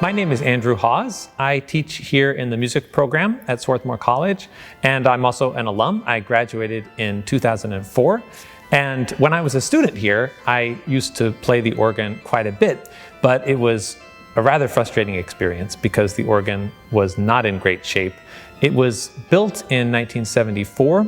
My name is Andrew Hawes. I teach here in the music program at Swarthmore College, and I'm also an alum. I graduated in 2004. And when I was a student here, I used to play the organ quite a bit, but it was a rather frustrating experience because the organ was not in great shape. It was built in 1974.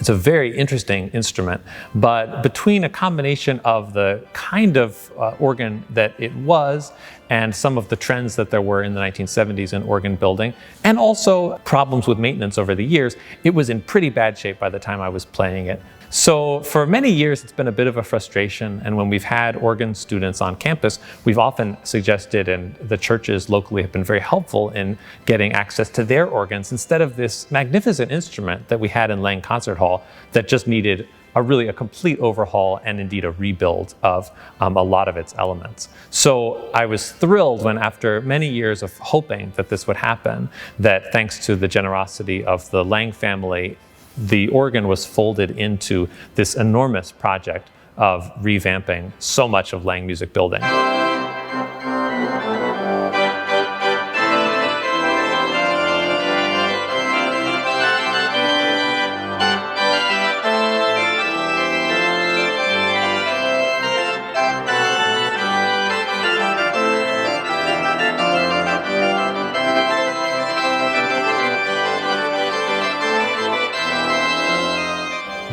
It's a very interesting instrument, but between a combination of the kind of organ that it was and some of the trends that there were in the 1970s in organ building, and also problems with maintenance over the years, it was in pretty bad shape by the time I was playing it. So for many years, it's been a bit of a frustration. And when we've had organ students on campus, we've often suggested, and the churches locally have been very helpful in getting access to their organs instead of this magnificent instrument that we had in Lang Concert Hall that just needed a complete overhaul and indeed a rebuild of a lot of its elements. So I was thrilled when, after many years of hoping that this would happen, that thanks to the generosity of the Lang family, the organ was folded into this enormous project of revamping so much of Lang music building.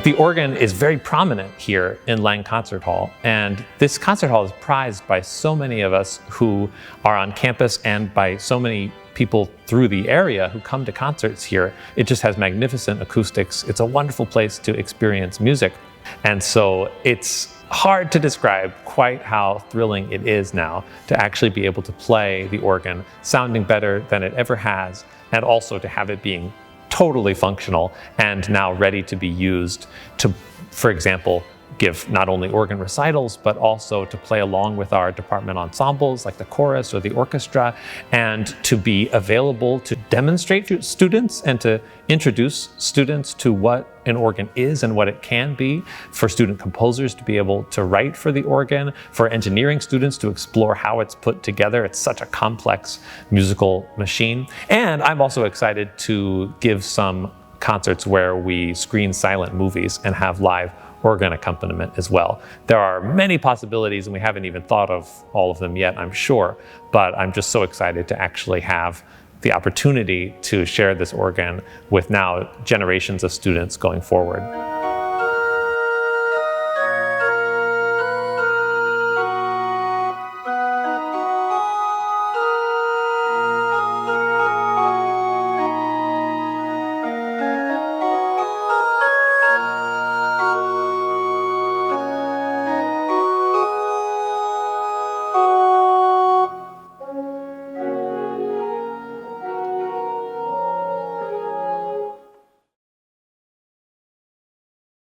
The organ is very prominent here in Lang Concert Hall, and this concert hall is prized by so many of us who are on campus and by so many people through the area who come to concerts here. It just has magnificent acoustics. It's a wonderful place to experience music. And so it's hard to describe quite how thrilling it is now to actually be able to play the organ sounding better than it ever has, and also to have it being totally functional and now ready to be used to, for example, give not only organ recitals, but also to play along with our department ensembles like the chorus or the orchestra, and to be available to demonstrate to students and to introduce students to what an organ is and what it can be, for student composers to be able to write for the organ, for engineering students to explore how it's put together. It's such a complex musical machine. And I'm also excited to give some concerts where we screen silent movies and have live organ accompaniment as well. There are many possibilities, and we haven't even thought of all of them yet, I'm sure, but I'm just so excited to actually have the opportunity to share this organ with now generations of students going forward.